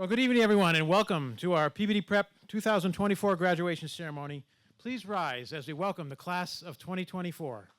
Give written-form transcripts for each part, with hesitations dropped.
Well, good evening, everyone, and welcome to our Peabody Prep 2024 graduation ceremony. Please rise as we welcome the class of 2024.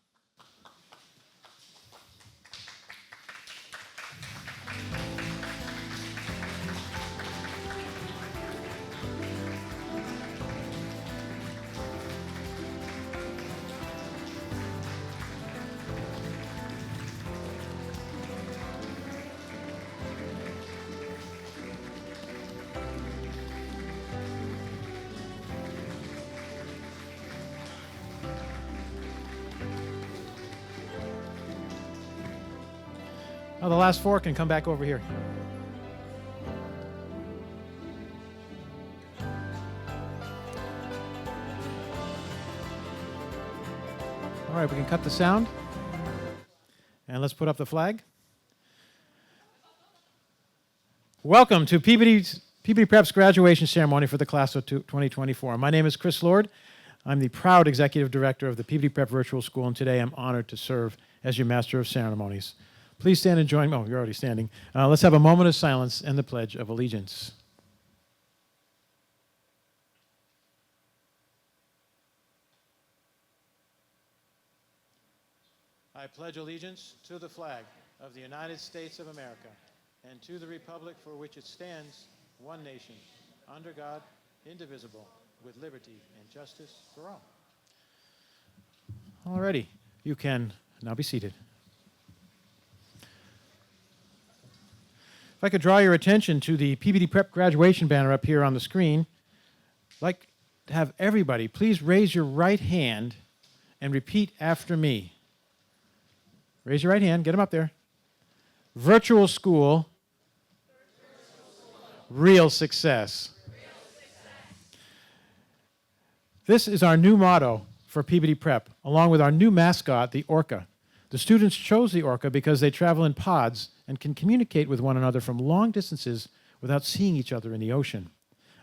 Now the last four can come back over here. All right, we can cut the sound. And let's put up the flag. Welcome to Peabody Prep's graduation ceremony for the class of 2024. My name is Chris Lord. I'm the proud executive director of the Peabody Prep Virtual School, and today I'm honored to serve as your master of ceremonies. Please stand and join me. Oh, you're already standing. Let's have a moment of silence and the Pledge of Allegiance. I pledge allegiance to the flag of the United States of America and to the republic for which it stands, one nation, under God, indivisible, with liberty and justice for all. Alrighty, you can now be seated. If I could draw your attention to the Peabody Prep graduation banner up here on the screen, I'd like to have everybody please raise your right hand and repeat after me. Raise your right hand, get them up there. Virtual school, real success. This is our new motto for Peabody Prep, along with our new mascot, the orca. The students chose the orca because they travel in pods and can communicate with one another from long distances without seeing each other in the ocean.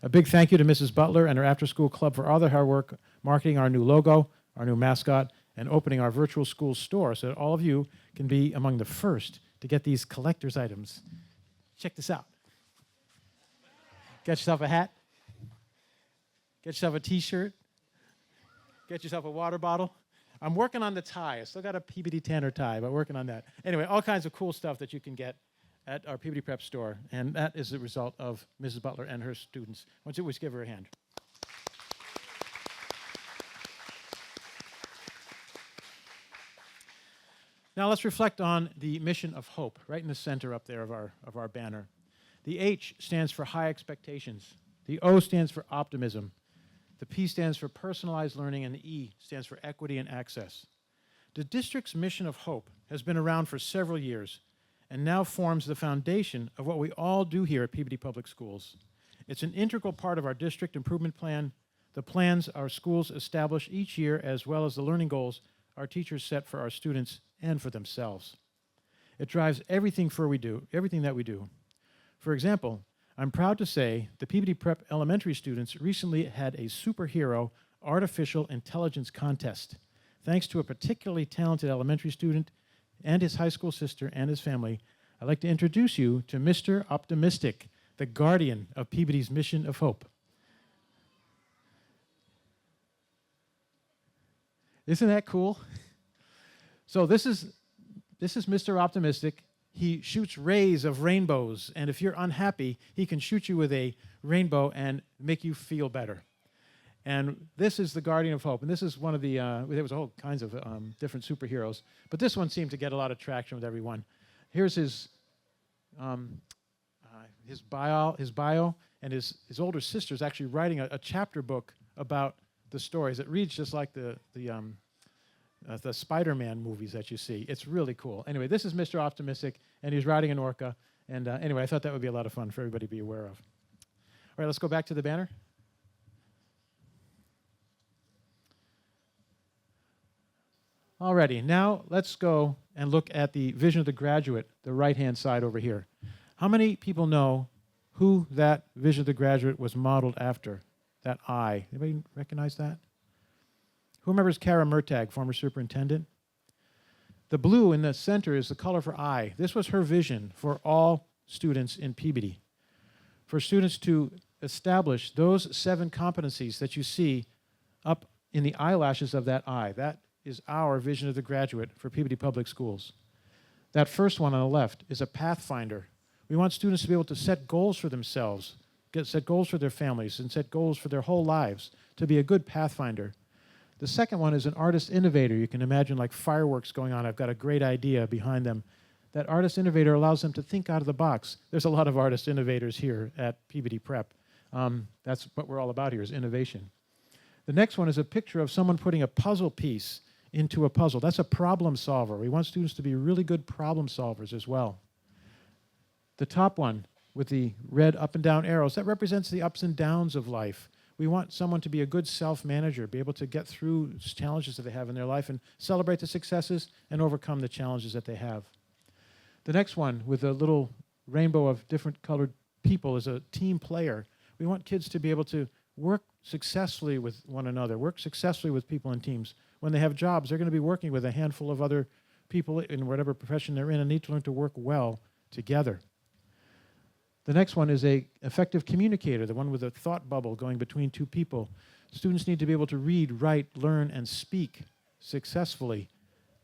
A big thank you to Mrs. Butler and her after-school club for all their hard work marketing our new logo, our new mascot, and opening our virtual school store so that all of you can be among the first to get these collector's items. Check this out. Get yourself a hat. Get yourself a t-shirt. Get yourself a water bottle. I'm working on the tie. I still got a Peabody Tanner tie, but working on that. Anyway, all kinds of cool stuff that you can get at our Peabody Prep store, and that is the result of Mrs. Butler and her students. Why don't you always give her a hand? Now let's reflect on the mission of hope, right in the center up there of our banner. The H stands for high expectations. The O stands for optimism. The P stands for personalized learning, and the E stands for equity and access. The district's mission of hope has been around for several years and now forms the foundation of what we all do here at Peabody Public Schools. It's an integral part of our district improvement plan, the plans our schools establish each year, as well as the learning goals our teachers set for our students and for themselves. It drives everything that we do. For example, I'm proud to say the Peabody Prep elementary students recently had a superhero artificial intelligence contest. Thanks to a particularly talented elementary student and his high school sister and his family, I'd like to introduce you to Mr. Optimistic, the guardian of Peabody's mission of hope. Isn't that cool? So this is Mr. Optimistic. He shoots rays of rainbows, and if you're unhappy, he can shoot you with a rainbow and make you feel better. And this is the Guardian of Hope, and this is one of the, there was all kinds of different superheroes, but this one seemed to get a lot of traction with everyone. Here's his bio, and his older sister is actually writing a chapter book about the stories. It reads just like the Spider-Man movies that you see. It's really cool. Anyway, this is Mr. Optimistic, and he's riding an orca. And anyway, I thought that would be a lot of fun for everybody to be aware of. All right, let's go back to the banner. Alrighty, now let's go and look at the vision of the graduate, the right-hand side over here. How many people know who that vision of the graduate was modeled after? That eye. Anybody recognize that? Who remembers Kara Murtagh, former superintendent? The blue in the center is the color for I. This was her vision for all students in Peabody. for students to establish those 7 competencies that you see up in the eyelashes of that eye. That is our vision of the graduate for Peabody Public Schools. That first one on the left is a pathfinder. We want students to be able to set goals for themselves, set goals for their families, and set goals for their whole lives to be a good pathfinder. The second one is an artist innovator. You can imagine like fireworks going on. I've got a great idea behind them. That artist innovator allows them to think out of the box. There's a lot of artist innovators here at Peabody Prep. That's what we're all about here, is innovation. The next one is a picture of someone putting a puzzle piece into a puzzle. That's a problem solver. We want students to be really good problem solvers as well. The top one with the red up and down arrows, that represents the ups and downs of life. We want someone to be a good self-manager, be able to get through challenges that they have in their life and celebrate the successes and overcome the challenges that they have. The next one with a little rainbow of different colored people is a team player. We want kids to be able to work successfully with one another, work successfully with people in teams. When they have jobs, they're going to be working with a handful of other people in whatever profession they're in and need to learn to work well together. The next one is an effective communicator, the one with a thought bubble going between 2 people. Students need to be able to read, write, learn, and speak successfully.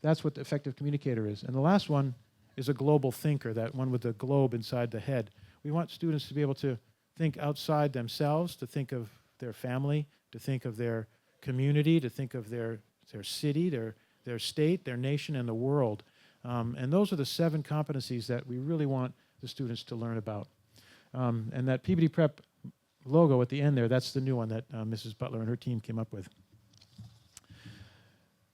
That's what the effective communicator is. And the last one is a global thinker, that one with the globe inside the head. We want students to be able to think outside themselves, to think of their family, to think of their community, to think of their city, their state, their nation, and the world. And those are the 7 competencies that we really want the students to learn about. And that Peabody Prep logo at the end there, that's the new one that Mrs. Butler and her team came up with.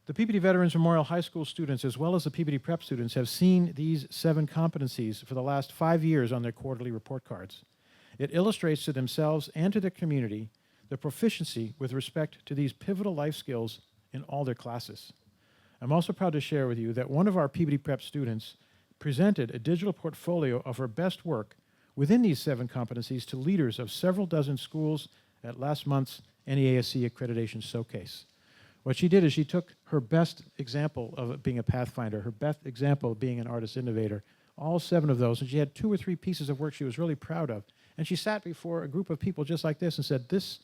The Peabody Veterans Memorial High School students, as well as the Peabody Prep students, have seen these 7 competencies for the last 5 years on their quarterly report cards. It illustrates to themselves and to their community the proficiency with respect to these pivotal life skills in all their classes. I'm also proud to share with you that one of our Peabody Prep students presented a digital portfolio of her best work within these 7 competencies to leaders of several dozen schools at last month's NEASC Accreditation Showcase. What she did is she took her best example of being a pathfinder, her best example of being an artist innovator, all 7 of those, and she had 2 or 3 pieces of work she was really proud of. And she sat before a group of people just like this and said, this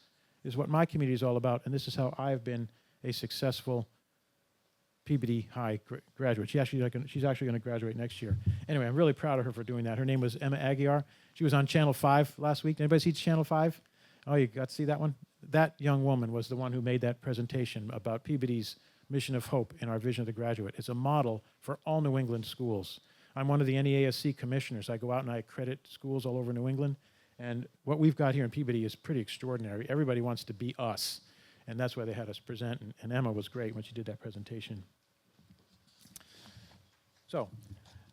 is what my community is all about, and this is how I've been a successful Peabody High graduate. She's actually going to graduate next year. Anyway, I'm really proud of her for doing that. Her name was Emma Aguiar. She was on Channel 5 last week. Anybody see Channel 5? Oh, you got to see that one? That young woman was the one who made that presentation about Peabody's mission of hope in our vision of the graduate. It's a model for all New England schools. I'm one of the NEASC commissioners. I go out and I accredit schools all over New England. And what we've got here in Peabody is pretty extraordinary. Everybody wants to be us. And that's why they had us present. And Emma was great when she did that presentation. So,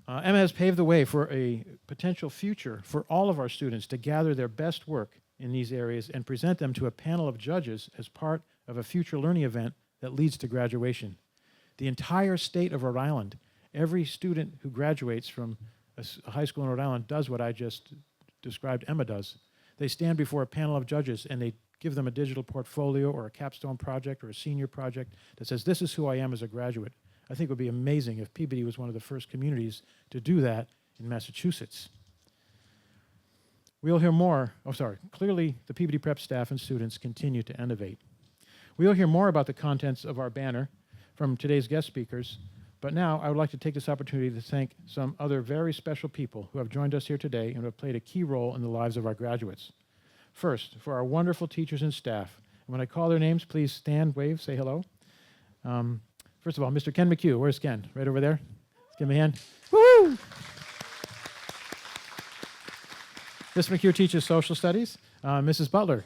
Emma has paved the way for a potential future for all of our students to gather their best work in these areas and present them to a panel of judges as part of a future learning event that leads to graduation. The entire state of Rhode Island, every student who graduates from a high school in Rhode Island does what I just described Emma does. They stand before a panel of judges and they give them a digital portfolio or a capstone project or a senior project that says, this is who I am as a graduate. I think it would be amazing if Peabody was one of the first communities to do that in Massachusetts. We'll hear more, clearly the Peabody Prep staff and students continue to innovate. We'll hear more about the contents of our banner from today's guest speakers, but now I would like to take this opportunity to thank some other very special people who have joined us here today and have played a key role in the lives of our graduates. First, for our wonderful teachers and staff. And when I call their names, please stand, wave, say hello. First of all, Mr. Ken McHugh. Where's Ken? Right over there. Let's give him a hand. Woo! Ms. McHugh teaches social studies. Mrs. Butler.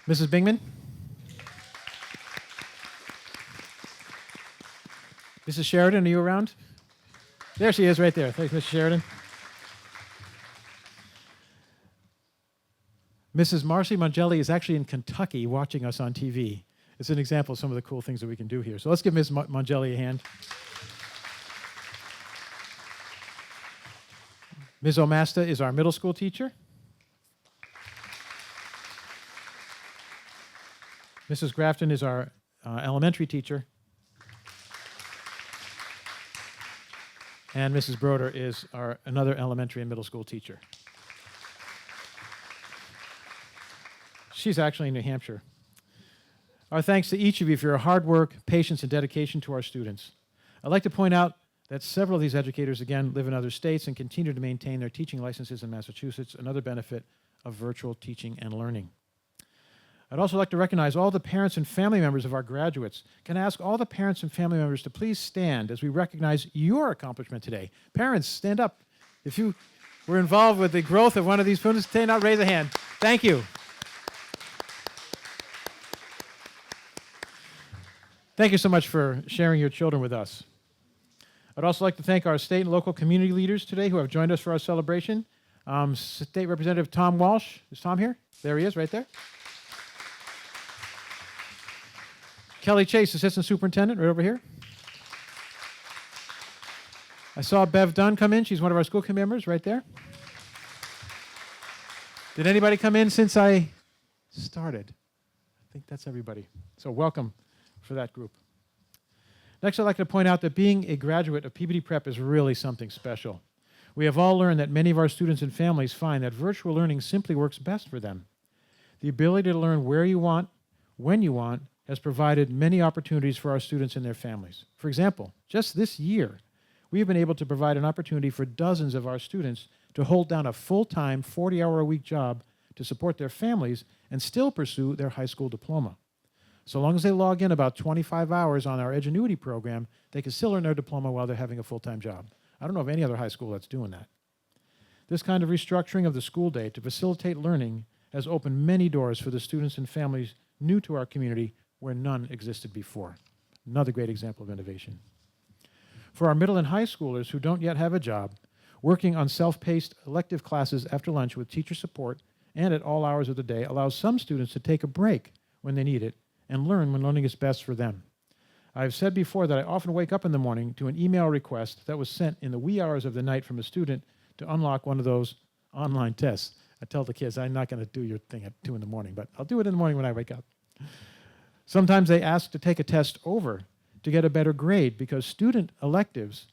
Mrs. Bingman. Mrs. Sheridan, are you around? There she is right there. Thanks, Mrs. Sheridan. Mrs. Marcy Mangelli is actually in Kentucky watching us on TV. It's an example of some of the cool things that we can do here. So let's give Ms. Mangelli a hand. Ms. Omasta is our middle school teacher. Mrs. Grafton is our elementary teacher. And Mrs. Broder is another elementary and middle school teacher. She's actually in New Hampshire. Our thanks to each of you for your hard work, patience, and dedication to our students. I'd like to point out that several of these educators, again, live in other states and continue to maintain their teaching licenses in Massachusetts, another benefit of virtual teaching and learning. I'd also like to recognize all the parents and family members of our graduates. Can I ask all the parents and family members to please stand as we recognize your accomplishment today? Parents, stand up. If you were involved with the growth of one of these students, stand up, raise a hand. Thank you. Thank you so much for sharing your children with us. I'd also like to thank our state and local community leaders today who have joined us for our celebration. State Representative Tom Walsh. Is Tom here? There he is, right there. Kelly Chase, Assistant Superintendent, right over here. I saw Bev Dunn come in. She's one of our school committee members, right there. Did anybody come in since I started? I think that's everybody. So welcome for that group. Next, I'd like to point out that being a graduate of Peabody Prep is really something special. We have all learned that many of our students and families find that virtual learning simply works best for them. The ability to learn where you want, when you want, has provided many opportunities for our students and their families. For example, just this year, we have been able to provide an opportunity for dozens of our students to hold down a full-time, 40-hour-a-week job to support their families and still pursue their high school diploma. So long as they log in about 25 hours on our Edgenuity program, they can still earn their diploma while they're having a full-time job. I don't know of any other high school that's doing that. This kind of restructuring of the school day to facilitate learning has opened many doors for the students and families new to our community where none existed before. Another great example of innovation. For our middle and high schoolers who don't yet have a job, working on self-paced elective classes after lunch with teacher support and at all hours of the day allows some students to take a break when they need it and learn when learning is best for them. I've said before that I often wake up in the morning to an email request that was sent in the wee hours of the night from a student to unlock one of those online tests. I tell the kids, I'm not going to do your thing at 2 in the morning, but I'll do it in the morning when I wake up. Sometimes they ask to take a test over to get a better grade because student electives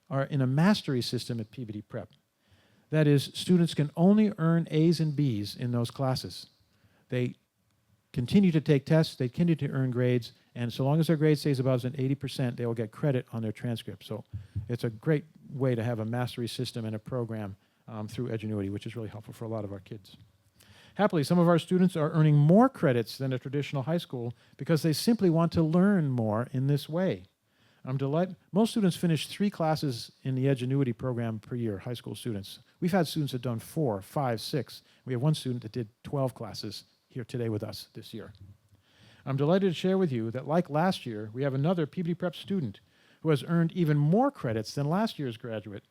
are in a mastery system at Peabody Prep. That is, students can only earn A's and B's in those classes. They continue to take tests, they continue to earn grades, and so long as their grade stays above an 80%, they will get credit on their transcript. So it's a great way to have a mastery system and a program through Edgenuity, which is really helpful for a lot of our kids. Happily, some of our students are earning more credits than a traditional high school because they simply want to learn more in this way. I'm delighted. Most students finish 3 classes in the Edgenuity program per year, high school students. We've had students that have done 4, 5, 6. We have one student that did 12 classes here today with us this year. I'm delighted to share with you that like last year, we have another Peabody Prep student who has earned even more credits than last year's graduate.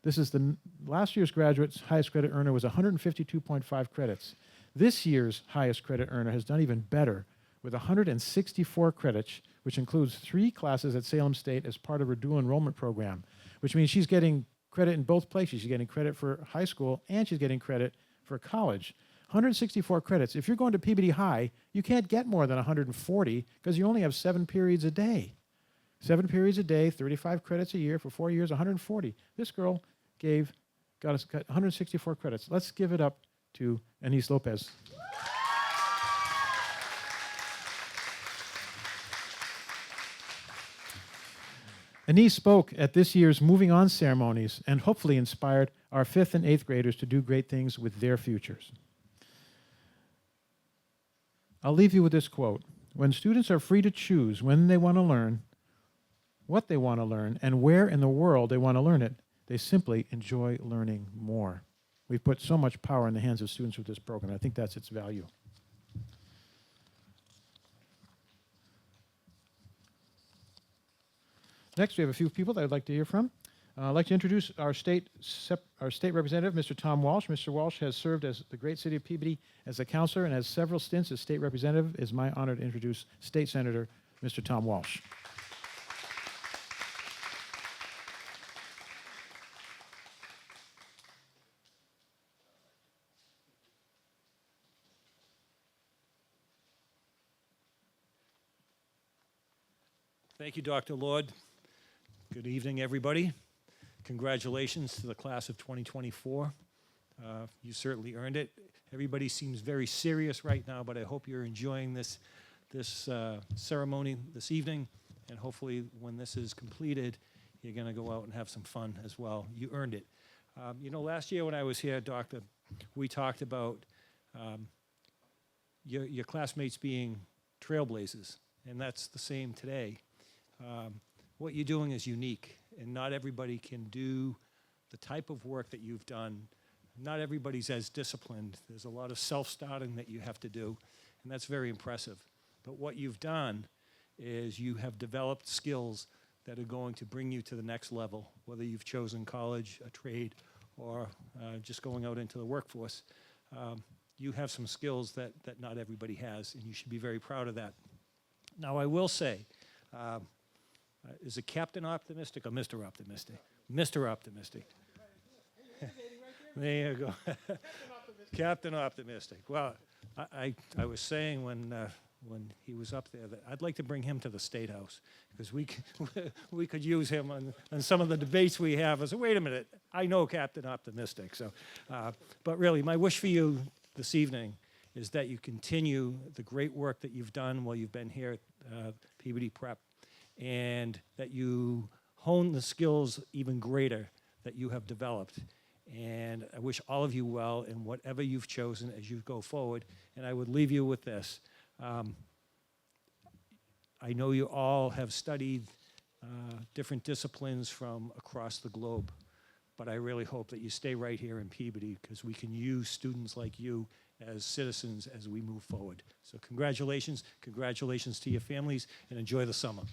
This is last year's graduate's highest credit earner was 152.5 credits. This year's highest credit earner has done even better with 164 credits, which includes 3 classes at Salem State as part of her dual enrollment program, which means she's getting credit in both places. She's getting credit for high school and she's getting credit for college. 164 credits. If you're going to Peabody High, you can't get more than 140 because you only have 7 periods a day. 7 periods a day, 35 credits a year for 4 years, 140. This girl got us 164 credits. Let's give it up to Anise Lopez. Anise spoke at this year's Moving On ceremonies and hopefully inspired our 5th and 8th graders to do great things with their futures. I'll leave you with this quote. When students are free to choose when they want to learn, what they want to learn, and where in the world they want to learn it, they simply enjoy learning more. We've put so much power in the hands of students with this program. I think that's its value. Next, we have a few people that I'd like to hear from. I'd like to introduce our state representative, Mr. Tom Walsh. Mr. Walsh has served as the great city of Peabody as a counselor and has several stints as state representative. It is my honor to introduce State Senator Mr. Tom Walsh. Thank you, Dr. Lord. Good evening, everybody. Congratulations to the class of 2024. You certainly earned it. Everybody seems very serious right now, but I hope you're enjoying this ceremony this evening, and hopefully when this is completed, you're going to go out and have some fun as well. You earned it. You know, last year when I was here, Doctor, we talked about your classmates being trailblazers, and that's the same today. What you're doing is unique, and not everybody can do the type of work that you've done. Not everybody's as disciplined. There's a lot of self-starting that you have to do, and that's very impressive. But what you've done is you have developed skills that are going to bring you to the next level, whether you've chosen college, a trade, or just going out into the workforce. You have some skills that not everybody has, and you should be very proud of that. Now, I will say, is it Captain Optimistic or Mr. Optimistic? Mr. Optimistic. There you go. Captain Optimistic. Well, I was saying when he was up there that I'd like to bring him to the State House, because we could use him on some of the debates we have. I said, wait a minute, I know Captain Optimistic. So, but really, my wish for you this evening is that you continue the great work that you've done while you've been here at Peabody Prep, and that you hone the skills even greater that you have developed. And I wish all of you well in whatever you've chosen as you go forward. And I would leave you with this. I know you all have studied different disciplines from across the globe, but I really hope that you stay right here in Peabody, because we can use students like you as citizens as we move forward. So congratulations to your families, and enjoy the summer.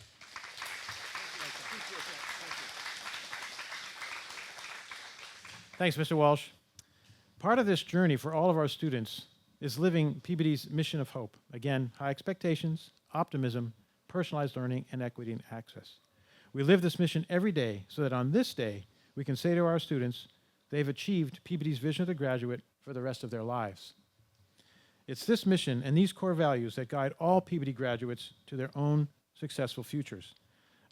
Thanks, Mr. Walsh. Part of this journey for all of our students is living Peabody's mission of hope. Again, high expectations, optimism, personalized learning, and equity and access. We live this mission every day so that on this day, we can say to our students, they've achieved Peabody's vision of the graduate for the rest of their lives. It's this mission and these core values that guide all Peabody graduates to their own successful futures.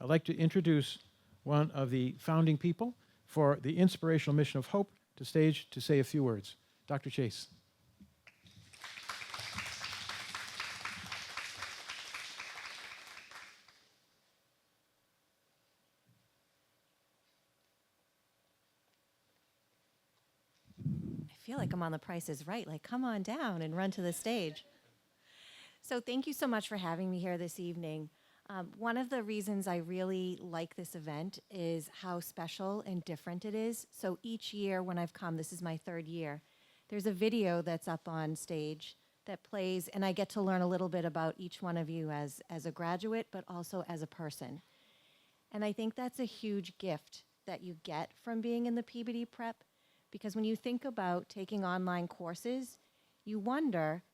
I'd like to introduce one of the founding people for the inspirational mission of hope to stage to say a few words. Dr. Chase. I feel like I'm on The Price is Right, like come on down and run to the stage. So thank you so much for having me here this evening. One of the reasons I really like this event is how special and different it is. So each year when I've come, this is my third year, there's a video that's up on stage that plays, and I get to learn a little bit about each one of you as a graduate, but also as a person. And I think that's a huge gift that you get from being in the Peabody Prep, because when you think about taking online courses, you wonder,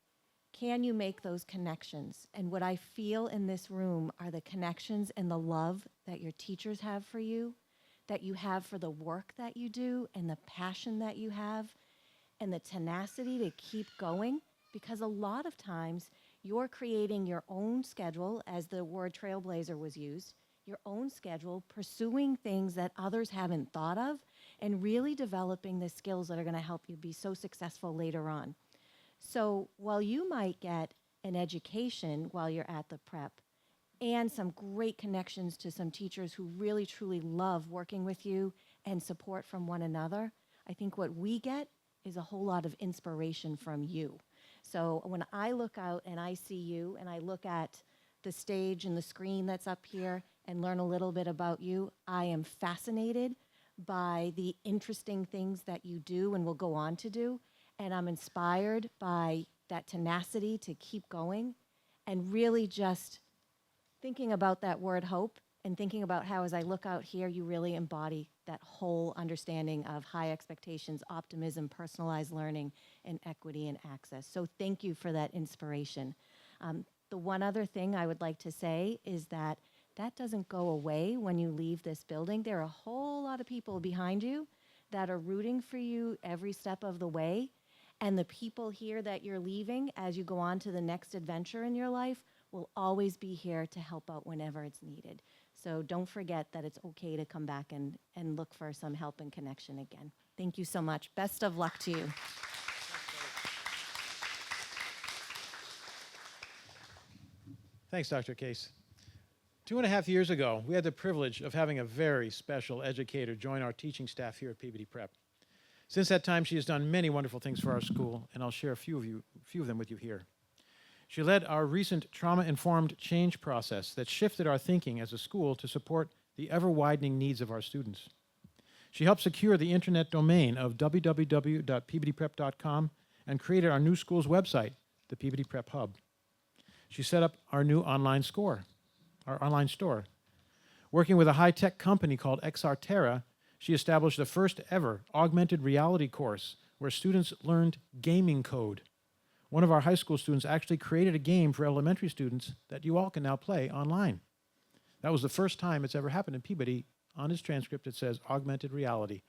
can you make those connections? And what I feel in this room are the connections and the love that your teachers have for you, that you have for the work that you do, and the passion that you have, and the tenacity to keep going, because a lot of times you're creating your own schedule, as the word trailblazer was used, your own schedule, pursuing things that others haven't thought of, and really developing the skills that are going to help you be so successful later on. So while you might get an education while you're at the prep and some great connections to some teachers who really truly love working with you and support from one another, I think what we get is a whole lot of inspiration from you. So when I look out and I see you and I look at the stage and the screen that's up here and learn a little bit about you, I am fascinated by the interesting things that you do and will go on to do. And I'm inspired by that tenacity to keep going, and really just thinking about that word hope and thinking about how, as I look out here, you really embody that whole understanding of high expectations, optimism, personalized learning, and equity and access. So thank you for that inspiration. The one other thing I would like to say is that that doesn't go away when you leave this building. There are a whole lot of people behind you that are rooting for you every step of the way. And the people here that you're leaving as you go on to the next adventure in your life will always be here to help out whenever it's needed. So don't forget that it's okay to come back and look for some help and connection again. Thank you so much. Best of luck to you. Thanks, Dr. Case. 2.5 years ago, we had the privilege of having a very special educator join our teaching staff here at Peabody Prep. Since that time, she has done many wonderful things for our school, and I'll share a few of them with you here. She led our recent trauma-informed change process that shifted our thinking as a school to support the ever-widening needs of our students. She helped secure the internet domain of www.peabodyprep.com and created our new school's website, the Peabody Prep Hub. She set up our new online store. Working with a high-tech company called XR she established the first ever augmented reality course where students learned gaming code. One of our high school students actually created a game for elementary students that you all can now play online. That was the first time it's ever happened in Peabody. On his transcript, it says augmented reality.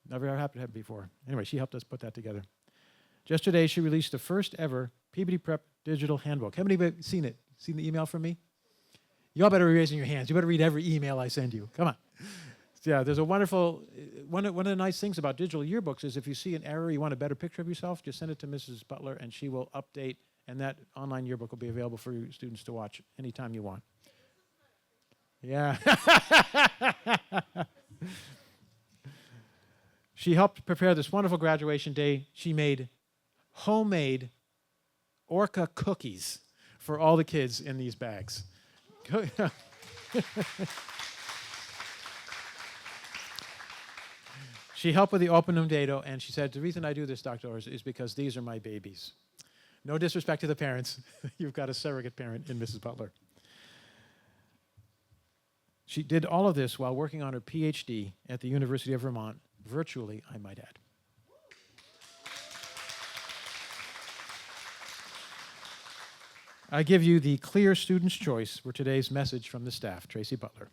Never ever happened before. Anyway, she helped us put that together. Just today, she released the first ever Peabody Prep digital handbook. How many of you have seen it? Seen the email from me? You all better be raising your hands. You better read every email I send you. Come on. Yeah, there's a wonderful, one of the nice things about digital yearbooks is if you see an error, you want a better picture of yourself, just send it to Mrs. Butler and she will update, and that online yearbook will be available for your students to watch anytime you want. Yeah. She helped prepare this wonderful graduation day. She made homemade Orca cookies for all the kids in these bags. She helped with the opening data, and she said, the reason I do this, Dr. Orrs, is because these are my babies. No disrespect to the parents. You've got a surrogate parent in Mrs. Butler. She did all of this while working on her PhD at the University of Vermont, virtually, I might add. I give you the clear student's choice for today's message from the staff, Tracy Butler.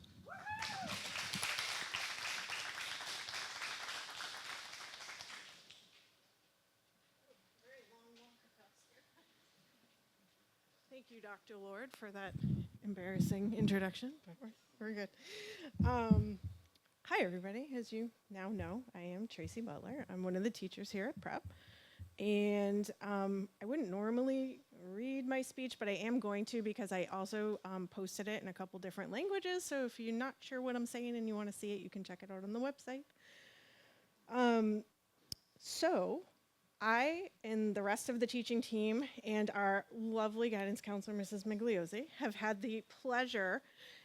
Thank you, Dr. Lord, for that embarrassing introduction. We're good. Hi, everybody. As you now know, I am Tracy Butler. I'm one of the teachers here at Prep. And I wouldn't normally read my speech, but I am going to because I also posted it in a couple different languages. So if you're not sure what I'm saying and you want to see it, you can check it out on the website. So I and the rest of the teaching team and our lovely guidance counselor, Mrs. Migliozzi, have had the pleasure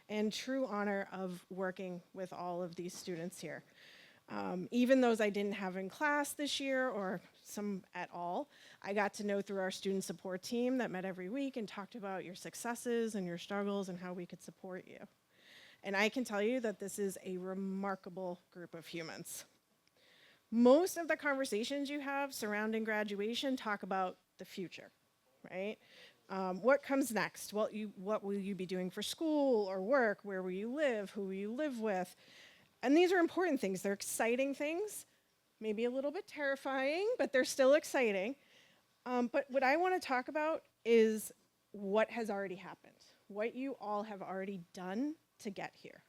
and true honor of working with all of these students here. Even those I didn't have in class this year or some at all, I got to know through our student support team that met every week and talked about your successes and your struggles and how we could support you. And I can tell you that this is a remarkable group of humans. Most of the conversations you have surrounding graduation talk about the future, right? What comes next? What will you be doing for school or work? Where will you live? Who will you live with? And these are important things. They're exciting things, maybe a little bit terrifying, but they're still exciting. But what I want to talk about is what has already happened, what you all have already done to get here.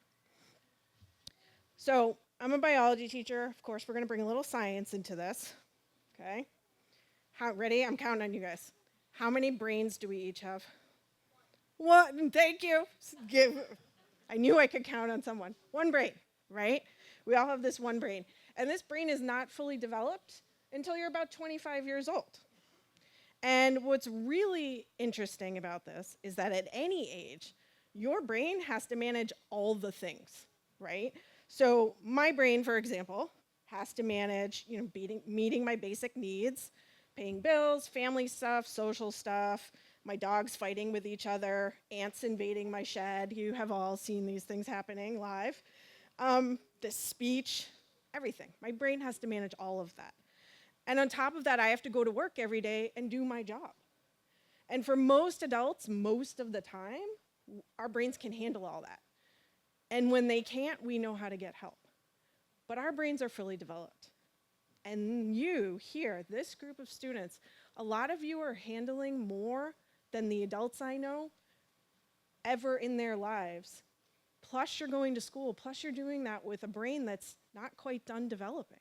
So I'm a biology teacher. Of course, we're going to bring a little science into this, okay? Ready? I'm counting on you guys. How many brains do we each have? One. Thank you. I knew I could count on someone. One brain, right? We all have this one brain. And this brain is not fully developed until you're about 25 years old. And what's really interesting about this is that at any age, your brain has to manage all the things, right? So my brain, for example, has to manage, meeting my basic needs, paying bills, family stuff, social stuff, my dogs fighting with each other, ants invading my shed. You have all seen these things happening live. The speech, everything. My brain has to manage all of that. And on top of that, I have to go to work every day and do my job. And for most adults, most of the time, our brains can handle all that. And when they can't, we know how to get help. But our brains are fully developed. And you here, this group of students, a lot of you are handling more than the adults I know ever in their lives, plus you're going to school, plus you're doing that with a brain that's not quite done developing.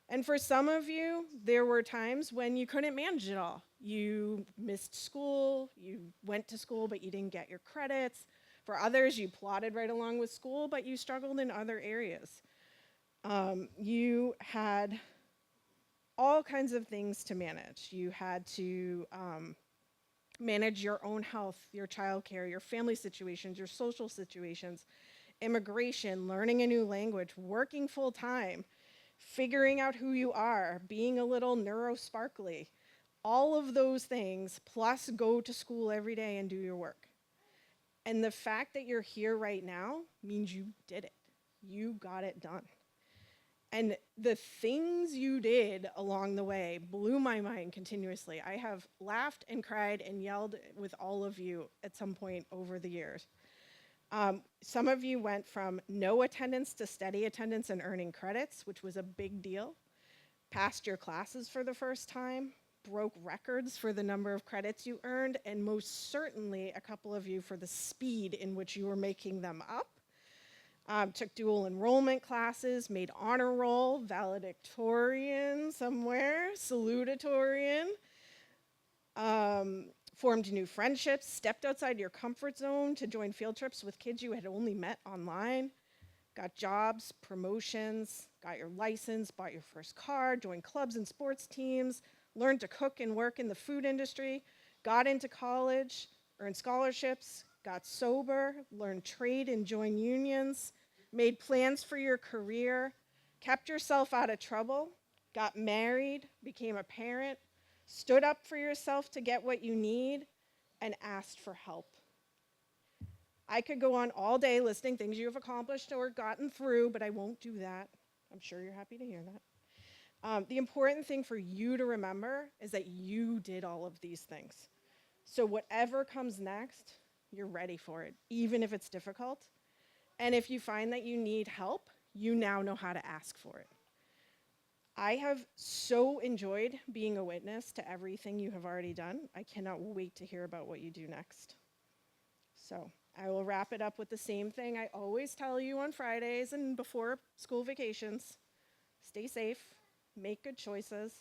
And for some of you, there were times when you couldn't manage it all. You missed school, you went to school, but you didn't get your credits. For others, you plodded right along with school, but you struggled in other areas. You had all kinds of things to manage. You had to manage your own health, your childcare, your family situations, your social situations, immigration, learning a new language, working full time, figuring out who you are, being a little neurosparkly, all of those things, plus go to school every day and do your work. And the fact that you're here right now means you did it. You got it done. And the things you did along the way blew my mind continuously. I have laughed and cried and yelled with all of you at some point over the years. Some of you went from no attendance to steady attendance and earning credits, which was a big deal. Passed your classes for the first time, broke records for the number of credits you earned, and most certainly a couple of you for the speed in which you were making them up. Took dual enrollment classes, made honor roll, valedictorian somewhere, salutatorian, formed new friendships, stepped outside your comfort zone to join field trips with kids you had only met online, got jobs, promotions, got your license, bought your first car, joined clubs and sports teams, learned to cook and work in the food industry, got into college, earned scholarships, got sober, learned trade and joined unions, made plans for your career, kept yourself out of trouble, got married, became a parent, stood up for yourself to get what you need, and asked for help. I could go on all day listing things you have accomplished or gotten through, but I won't do that. I'm sure you're happy to hear that. The important thing for you to remember is that you did all of these things. So whatever comes next, you're ready for it, even if it's difficult. And if you find that you need help, you now know how to ask for it. I have so enjoyed being a witness to everything you have already done. I cannot wait to hear about what you do next. So I will wrap it up with the same thing I always tell you on Fridays and before school vacations. Stay safe, make good choices,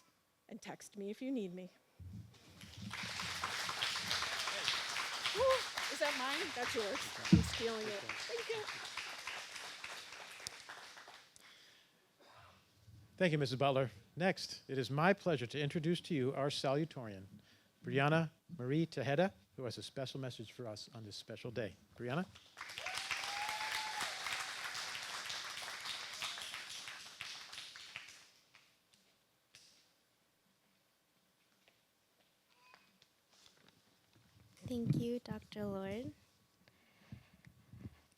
and text me if you need me. Woo, is that mine? That's yours. I'm stealing it. Thank you. Thank you, Mrs. Butler. Next, it is my pleasure to introduce to you our salutatorian, Brianna Marie Tejeda, who has a special message for us on this special day. Brianna? Thank you, Dr. Lord.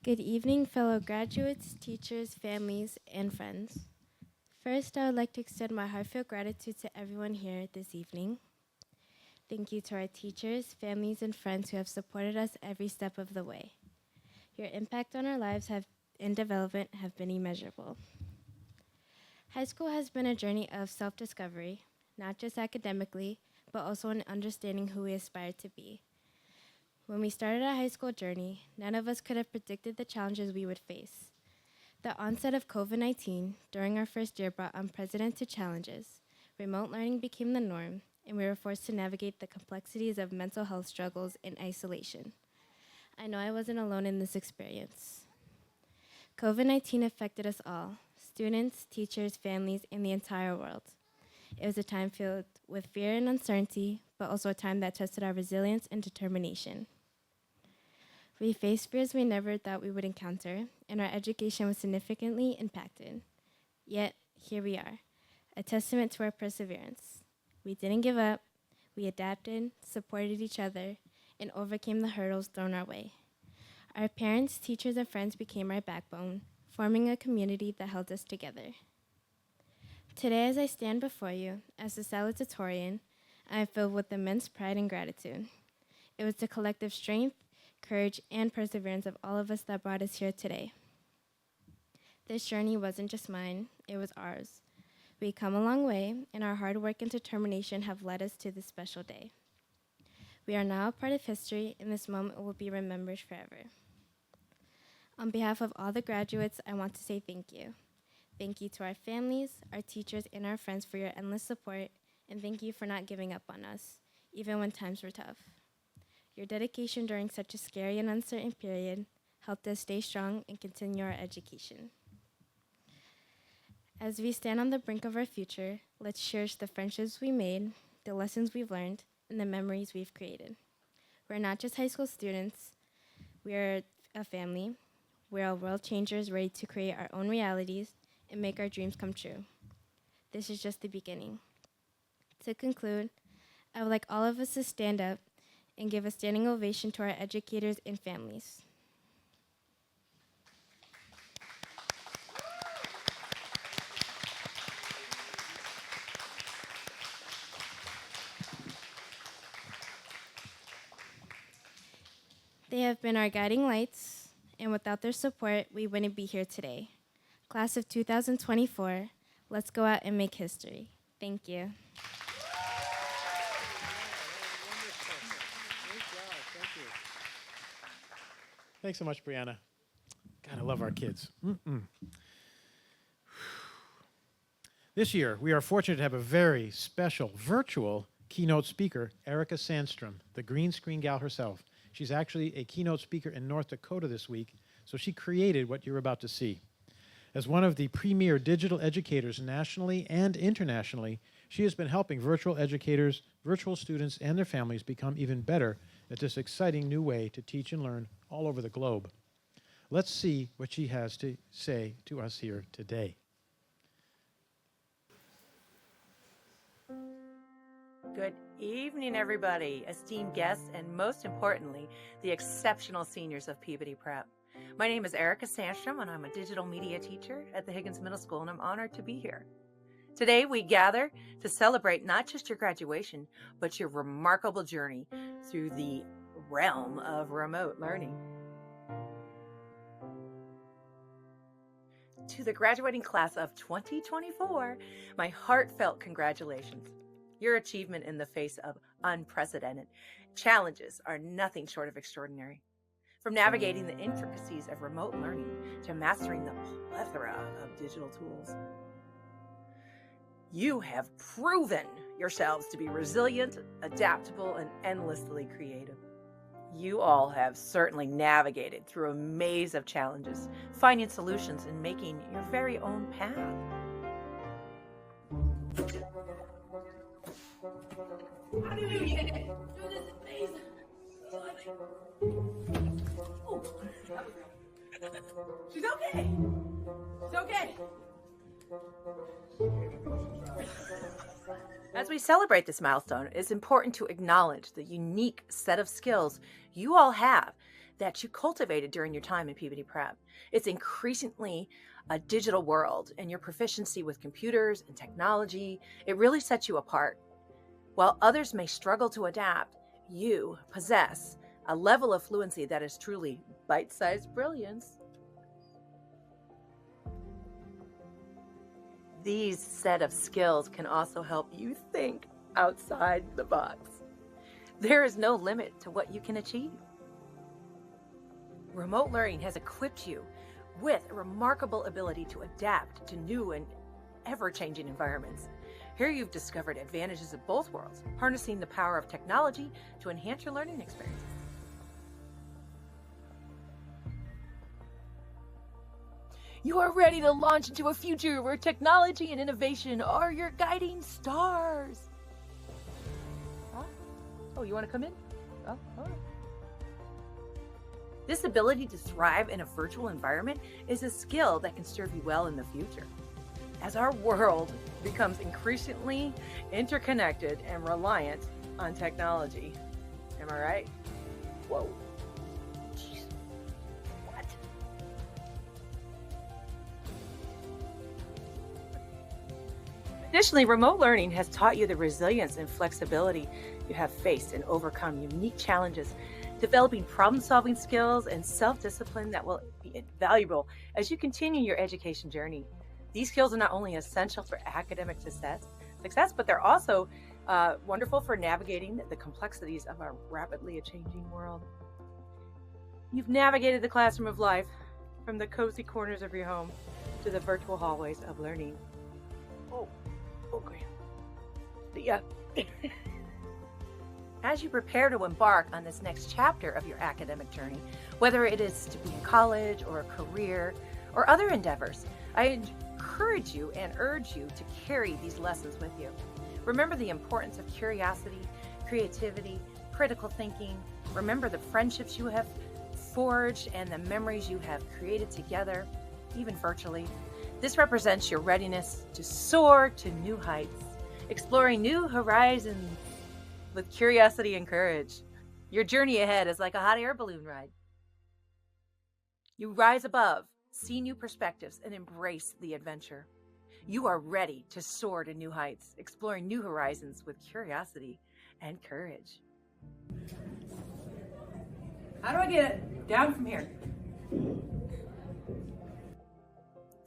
Good evening, fellow graduates, teachers, families, and friends. First, I would like to extend my heartfelt gratitude to everyone here this evening. Thank you to our teachers, families, and friends who have supported us every step of the way. Your impact on our lives and development have been immeasurable. High school has been a journey of self-discovery, not just academically, but also in understanding who we aspire to be. When we started our high school journey, none of us could have predicted the challenges we would face. The onset of COVID-19 during our first year brought unprecedented challenges. Remote learning became the norm, and we were forced to navigate the complexities of mental health struggles in isolation. I know I wasn't alone in this experience. COVID-19 affected us all, students, teachers, families, and the entire world. It was a time filled with fear and uncertainty, but also a time that tested our resilience and determination. We faced fears we never thought we would encounter, and our education was significantly impacted. Yet, here we are, a testament to our perseverance. We didn't give up, we adapted, supported each other, and overcame the hurdles thrown our way. Our parents, teachers, and friends became our backbone, forming a community that held us together. Today, as I stand before you, as a salutatorian, I am filled with immense pride and gratitude. It was the collective strength, courage, and perseverance of all of us that brought us here today. This journey wasn't just mine, it was ours. We've come a long way, and our hard work and determination have led us to this special day. We are now a part of history, and this moment will be remembered forever. On behalf of all the graduates, I want to say thank you. Thank you to our families, our teachers, and our friends for your endless support, and thank you for not giving up on us, even when times were tough. Your dedication during such a scary and uncertain period helped us stay strong and continue our education. As we stand on the brink of our future, let's cherish the friendships we made, the lessons we've learned, and the memories we've created. We're not just high school students, we're a family. We're all world changers ready to create our own realities and make our dreams come true. This is just the beginning. To conclude, I would like all of us to stand up and give a standing ovation to our educators and families. They have been our guiding lights, and without their support, we wouldn't be here today. Class of 2024, let's go out and make history. Thank you. Thanks so much, Brianna. God, I love our kids. This year, we are fortunate to have a very special virtual keynote speaker, Erica Sandstrom, the green screen gal herself. She's actually a keynote speaker in North Dakota this week, so she created what you're about to see. As one of the premier digital educators nationally and internationally, she has been helping virtual educators, virtual students, and their families become even better at this exciting new way to teach and learn all over the globe. Let's see what she has to say to us here today. Good evening, everybody, esteemed guests, and most importantly, the exceptional seniors of Peabody Prep. My name is Erica Sandstrom, and I'm a digital media teacher at the Higgins Middle School, and I'm honored to be here. Today, we gather to celebrate not just your graduation, but your remarkable journey through the realm of remote learning. To the graduating class of 2024, my heartfelt congratulations. Your achievement in the face of unprecedented challenges are nothing short of extraordinary. From navigating the intricacies of remote learning to mastering the plethora of digital tools, you have proven yourselves to be resilient, adaptable, and endlessly creative. You all have certainly navigated through a maze of challenges, finding solutions and making your very own path. How do you get it? Do this, please. Oh. She's okay. She's okay. As we celebrate this milestone, it's important to acknowledge the unique set of skills you all have that you cultivated during your time in Peabody Prep. It's increasingly a digital world, and your proficiency with computers and technology, it really sets you apart. While others may struggle to adapt, you possess a level of fluency that is truly bite-sized brilliance. These set of skills can also help you think outside the box. There is no limit to what you can achieve. Remote learning has equipped you with a remarkable ability to adapt to new and ever-changing environments. Here you've discovered advantages of both worlds, harnessing the power of technology to enhance your learning experiences. You are ready to launch into a future where technology and innovation are your guiding stars. Huh? Oh, you want to come in? Oh, all right. This ability to thrive in a virtual environment is a skill that can serve you well in the future. As our world becomes increasingly interconnected and reliant on technology. Am I right? Whoa. Jeez. What? Additionally, remote learning has taught you the resilience and flexibility you have faced and overcome unique challenges, developing problem-solving skills and self-discipline that will be invaluable as you continue your education journey. These skills are not only essential for academic success, but they're also wonderful for navigating the complexities of our rapidly changing world. You've navigated the classroom of life. from the cozy corners of your home to the virtual hallways of learning. Oh, Graham. Yeah. As you prepare to embark on this next chapter of your academic journey, whether it is to be in college or a career or other endeavors, I encourage you and urge you to carry these lessons with you. Remember the importance of curiosity, creativity, critical thinking. Remember the friendships you have forged and the memories you have created together, even virtually. This represents your readiness to soar to new heights, exploring new horizons with curiosity and courage. Your journey ahead is like a hot air balloon ride. You rise above, see new perspectives, and embrace the adventure. You are ready to soar to new heights, exploring new horizons with curiosity and courage. How do I get it down from here?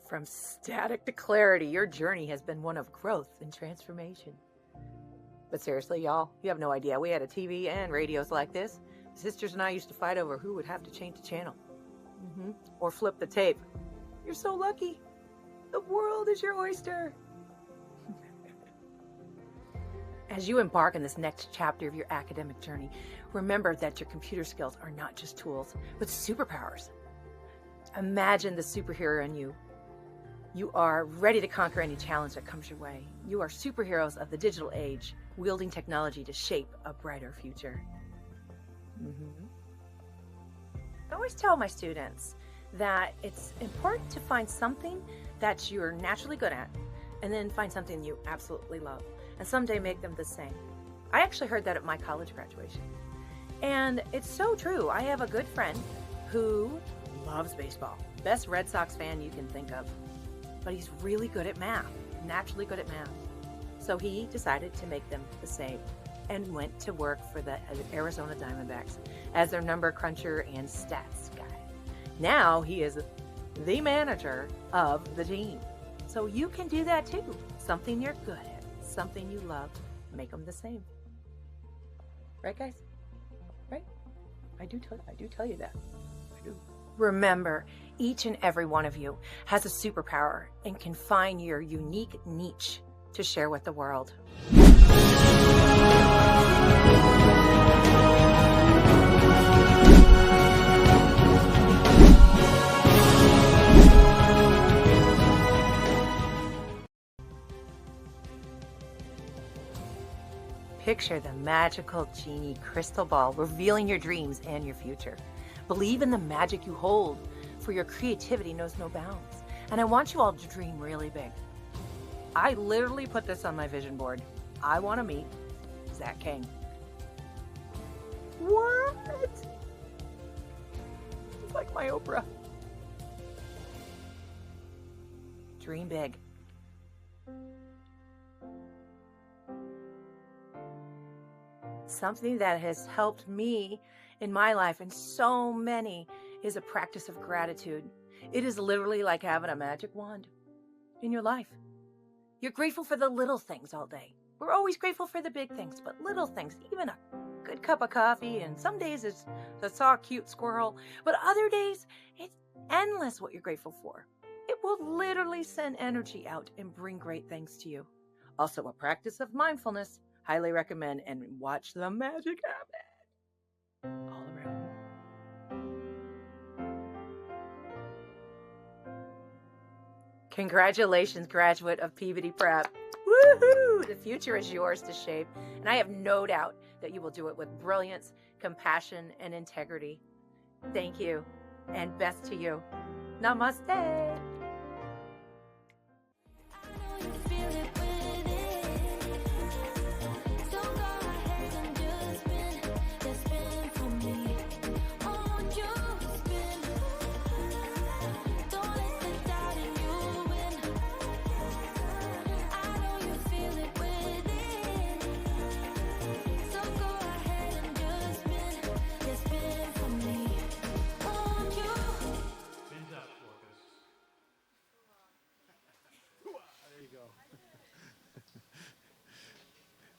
From static to clarity, your journey has been one of growth and transformation. But seriously, y'all, you have no idea. We had a TV and radios like this. Sisters and I used to fight over who would have to change the channel. Or flip the tape. You're so lucky. The world is your oyster. As you embark on this next chapter of your academic journey, remember that your computer skills are not just tools, but superpowers. Imagine the superhero in you. You are ready to conquer any challenge that comes your way. You are superheroes of the digital age, wielding technology to shape a brighter future. I always tell my students that it's important to find something that you're naturally good at, and then find something you absolutely love, and someday make them the same. I actually heard that at my college graduation. And it's so true. I have a good friend who loves baseball. Best Red Sox fan you can think of. But he's really good at math, naturally good at math. So he decided to make them the same and went to work for the Arizona Diamondbacks as their number cruncher and stats guy. Now he is the manager of the team. So you can do that too. Something you're good at, something you love, make them the same. Right, guys? Right? I do tell you that. I do. Remember, each and every one of you has a superpower and can find your unique niche to share with the world. Picture the magical genie crystal ball revealing your dreams and your future. Believe in the magic you hold, for your creativity knows no bounds. And I want you all to dream really big. I literally put this on my vision board. I want to meet Zach King. What? It's like my Oprah. Dream big. Something that has helped me in my life and so many is a practice of gratitude. It is literally like having a magic wand in your life. You're grateful for the little things all day. We're always grateful for the big things, but little things, even a good cup of coffee, and some days it's I saw a cute squirrel, but other days it's endless what you're grateful for. It will literally send energy out and bring great things to you. Also, a practice of mindfulness. Highly recommend, and watch the magic happen all around. Congratulations, graduate of Peabody Prep. Woohoo! The future is yours to shape, and I have no doubt that you will do it with brilliance, compassion, and integrity. Thank you, and best to you. Namaste.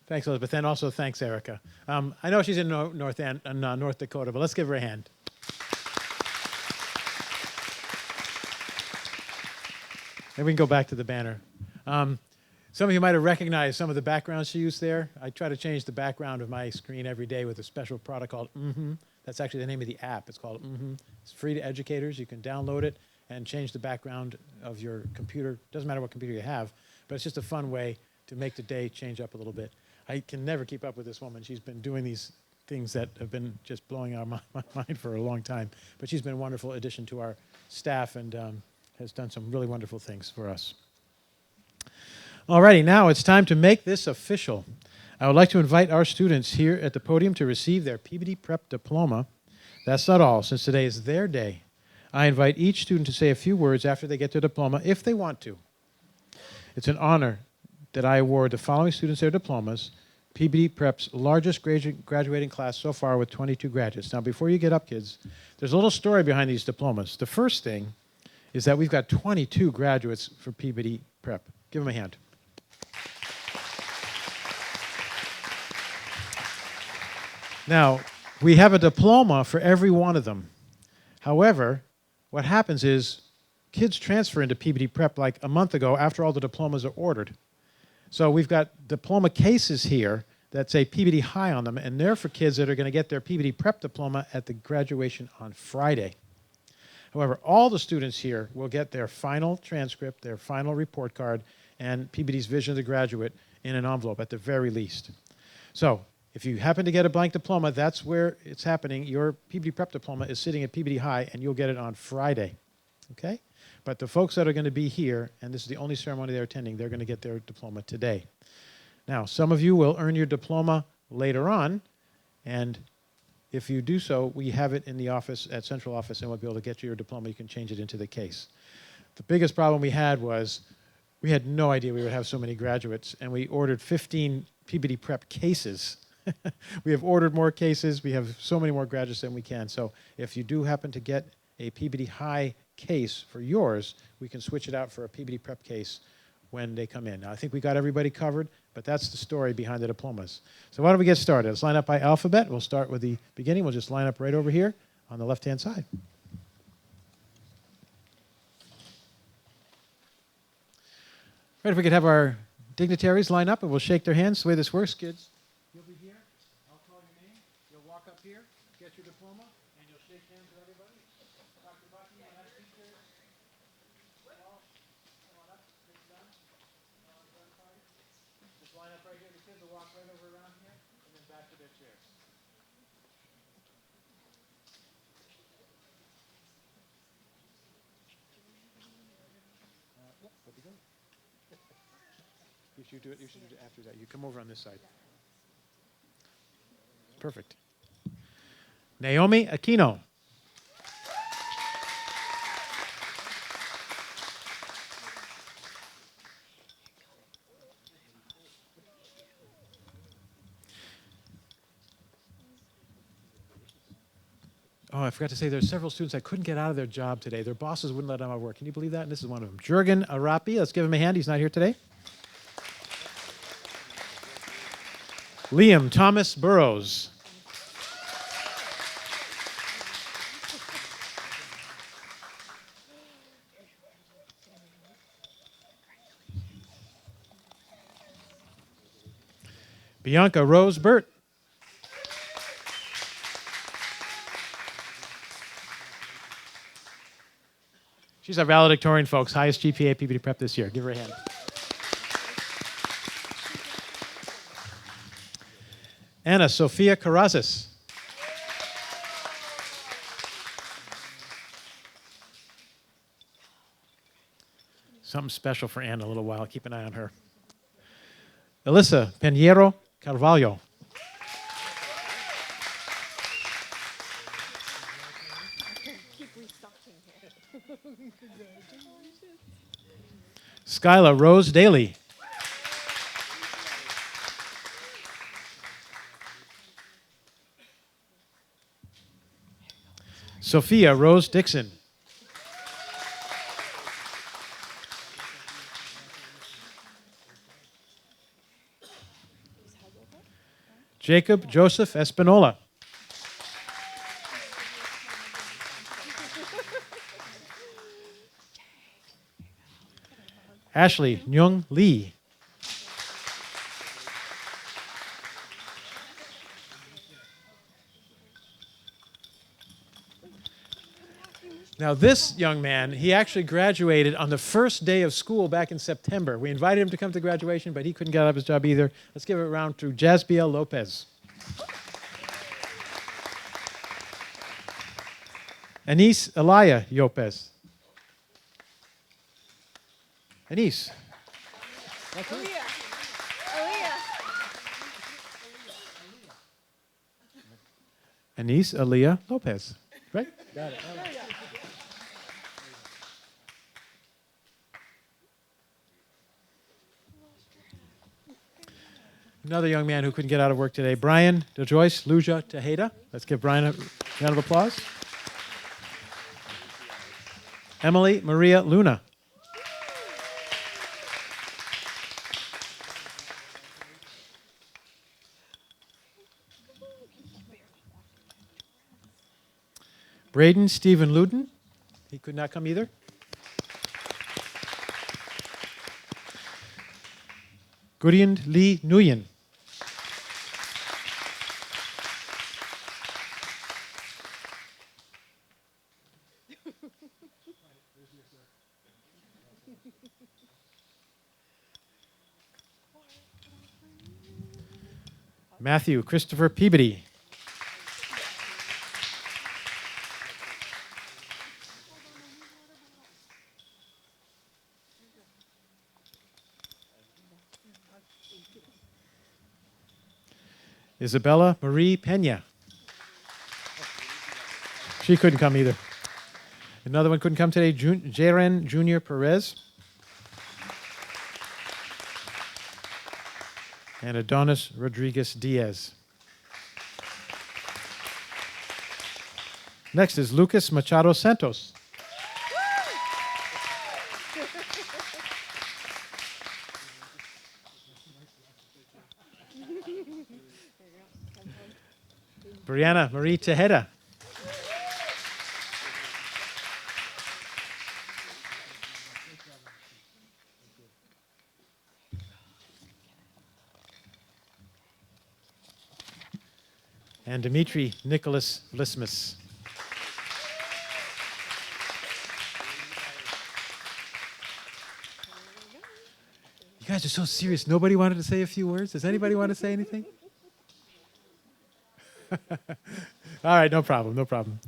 Thanks, Elizabeth, and also thanks, Erica. I know she's in North Dakota, but let's give her a hand. And we can go back to the banner. Some of you might have recognized some of the backgrounds she used there. I try to change the background of my screen every day with a special product called Mm-hmm. That's actually the name of the app. It's called Mm-hmm. It's free to educators. You can download it and change the background of your computer. Doesn't matter what computer you have, but it's just a fun way to make the day change up a little bit. I can never keep up with this woman. She's been doing these things that have been just blowing out my mind for a long time. But she's been a wonderful addition to our staff and has done some really wonderful things for us. Alrighty, now it's time to make this official. I would like to invite our students here at the podium to receive their Peabody Prep diploma. That's not all, since today is their day. I invite each student to say a few words after they get their diploma, if they want to. It's an honor that I award the following students their diplomas, Peabody Prep's largest graduating class so far with 22 graduates. Now, before you get up, kids, there's a little story behind these diplomas. The first thing is that we've got 22 graduates for Peabody Prep. Give them a hand. Now, we have a diploma for every one of them. However, what happens is kids transfer into Peabody Prep like a month ago after all the diplomas are ordered. So we've got diploma cases here that say Peabody High on them, and they're for kids that are going to get their Peabody Prep diploma at the graduation on Friday. However, all the students here will get their final transcript, their final report card, and Peabody's Vision of the Graduate in an envelope at the very least. So if you happen to get a blank diploma, that's where it's happening. Your Peabody Prep diploma is sitting at Peabody High, and you'll get it on Friday. Okay? But the folks that are going to be here, and this is the only ceremony they're attending, they're going to get their diploma today. Now, some of you will earn your diploma later on, and if you do so, we have it in the office, at Central Office, and we'll be able to get you your diploma. You can change it into the case. The biggest problem we had was we had no idea we would have so many graduates, and we ordered 15 Peabody Prep cases. We have ordered more cases. We have so many more graduates than we can. So if you do happen to get a Peabody High case for yours, we can switch it out for a Peabody Prep case when they come in. Now, I think we got everybody covered, but that's the story behind the diplomas. So why don't we get started? Let's line up by alphabet. We'll start with the beginning. We'll just line up right over here on the left-hand side. Right, if we could have our dignitaries line up and we'll shake their hands. The way this works, kids, you'll be here. I'll call your name. You'll walk up here, get your diploma, and you'll shake hands with everybody. Dr. Bucky, my last teacher. Come on up. It's done. Just line up right here. The kids will walk right over around here and then back to their chairs. Where'd you go? You should do it after that. You come over on this side. Perfect. Naomi Aquino. Oh, I forgot to say there's several students that couldn't get out of their job today. Their bosses wouldn't let them out of work. Can you believe that? And this is one of them. Jurgen Arapi. Let's give him a hand. He's not here today. Liam Thomas Burrows. Bianca Rose Burt. She's our valedictorian, folks. Highest GPA at Peabody Prep this year. Give her a hand. Anna Sophia Carrazas. Something special for Anna a little while. Keep an eye on her. Alyssa Pinheiro Carvalho. Skyla Rose Daly. Sophia Rose Dixon. Jacob Joseph Espinola. Ashley Nyung Lee. Now, this young man, he actually graduated on the first day of school back in September. We invited him to come to graduation, but he couldn't get out of his job either. Let's give it a round to Jasbiel Lopez. Anise Elia Lopez. Anise. Anise Elia Lopez. Right? Got it. Another young man who couldn't get out of work today, Brian DeJoyce Luja Tejeda. Let's give Brian a round of applause. Emily Maria Luna. Braden Stephen Luden. He could not come either. Guriand Lee Nguyen. Matthew Christopher Peabody. Isabella Marie Pena. She couldn't come either. Another one couldn't come today, Jaren Jr. Perez. And Adonis Rodriguez Diaz. Next is Lucas Machado Santos. Brianna Marie Tejeda. And Dimitri Nicholas Vlismus. You guys are so serious. Nobody wanted to say a few words? Does anybody want to say anything? All right, no problem, no problem.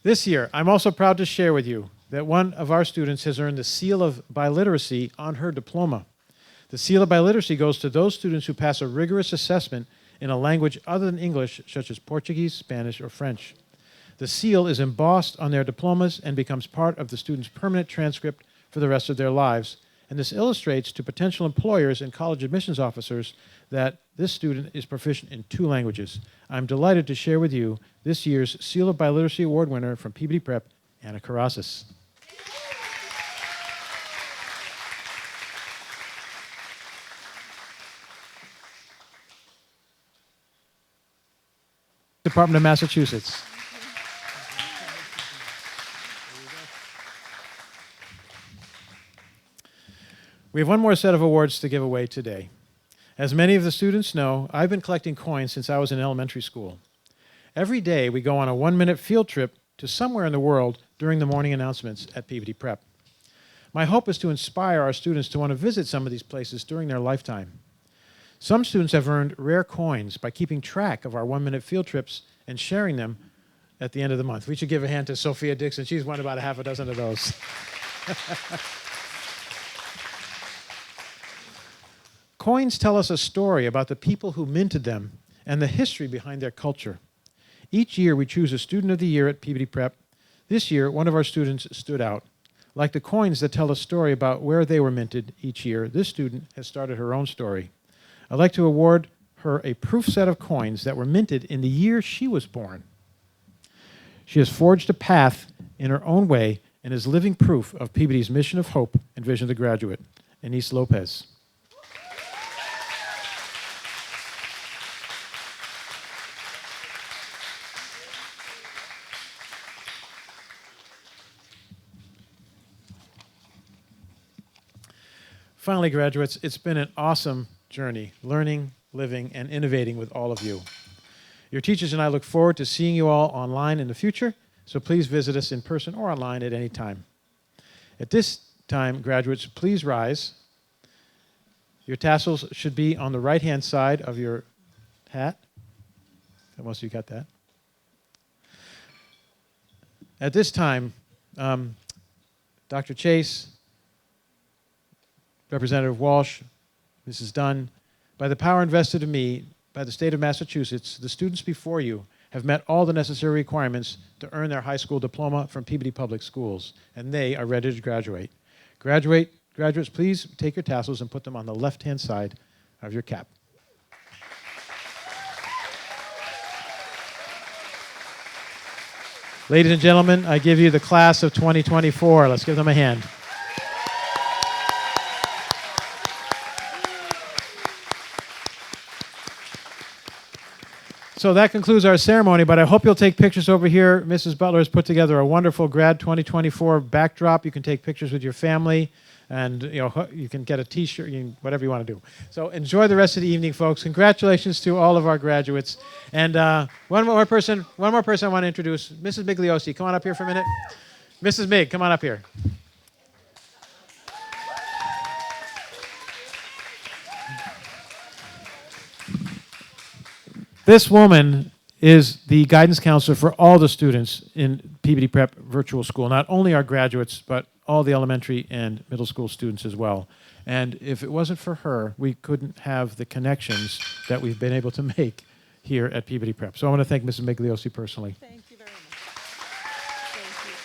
This year, I'm also proud to share with you that one of our students has earned the Seal of Biliteracy on her diploma. The Seal of Biliteracy goes to those students who pass a rigorous assessment in a language other than English, such as Portuguese, Spanish, or French. The seal is embossed on their diplomas and becomes part of the student's permanent transcript for the rest of their lives. And this illustrates to potential employers and college admissions officers that this student is proficient in 2 languages. I'm delighted to share with you this year's Seal of Biliteracy Award winner from Peabody Prep, Anna Karasis. Department of Massachusetts. We have one more set of awards to give away today. As many of the students know, I've been collecting coins since I was in elementary school. Every day we go on a 1-minute field trip to somewhere in the world during the morning announcements at Peabody Prep. My hope is to inspire our students to want to visit some of these places during their lifetime. Some students have earned rare coins by keeping track of our 1-minute field trips and sharing them at the end of the month. We should give a hand to Sophia Dixon. She's won about 6 of those. Coins tell us a story about the people who minted them and the history behind their culture. Each year we choose a Student of the Year at Peabody Prep. This year, one of our students stood out. Like the coins that tell a story about where they were minted each year, this student has started her own story. I'd like to award her a proof set of coins that were minted in the year she was born. She has forged a path in her own way and is living proof of Peabody's mission of hope and vision of the graduate. Anise Lopez. Finally, graduates, it's been an awesome journey, learning, living, and innovating with all of you. Your teachers and I look forward to seeing you all online in the future, so please visit us in person or online at any time. At this time, graduates, please rise. Your tassels should be on the right-hand side of your hat. Most of you got that. At this time, Dr. Chase, Representative Walsh, Mrs. Dunn, by the power invested in me by the state of Massachusetts, the students before you have met all the necessary requirements to earn their high school diploma from Peabody Public Schools, and they are ready to graduate. Graduates, please take your tassels and put them on the left-hand side of your cap. Ladies and gentlemen, I give you the class of 2024. Let's give them a hand. So that concludes our ceremony, but I hope you'll take pictures over here. Mrs. Butler has put together a wonderful Grad 2024 backdrop. You can take pictures with your family, and you can get a T-shirt, whatever you want to do. So enjoy the rest of the evening, folks. Congratulations to all of our graduates. And one more person I want to introduce, Mrs. Migliosi. Come on up here for a minute. Mrs. Mig, come on up here. This woman is the guidance counselor for all the students in Peabody Prep Virtual School, not only our graduates, but all the elementary and middle school students as well. And if it wasn't for her, we couldn't have the connections that we've been able to make here at Peabody Prep. So I want to thank Mrs. Migliosi personally. Thank you very much. Thank you.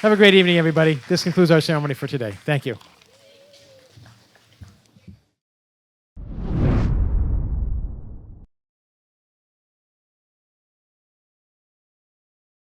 Have a great evening, everybody. This concludes our ceremony for today. Thank you.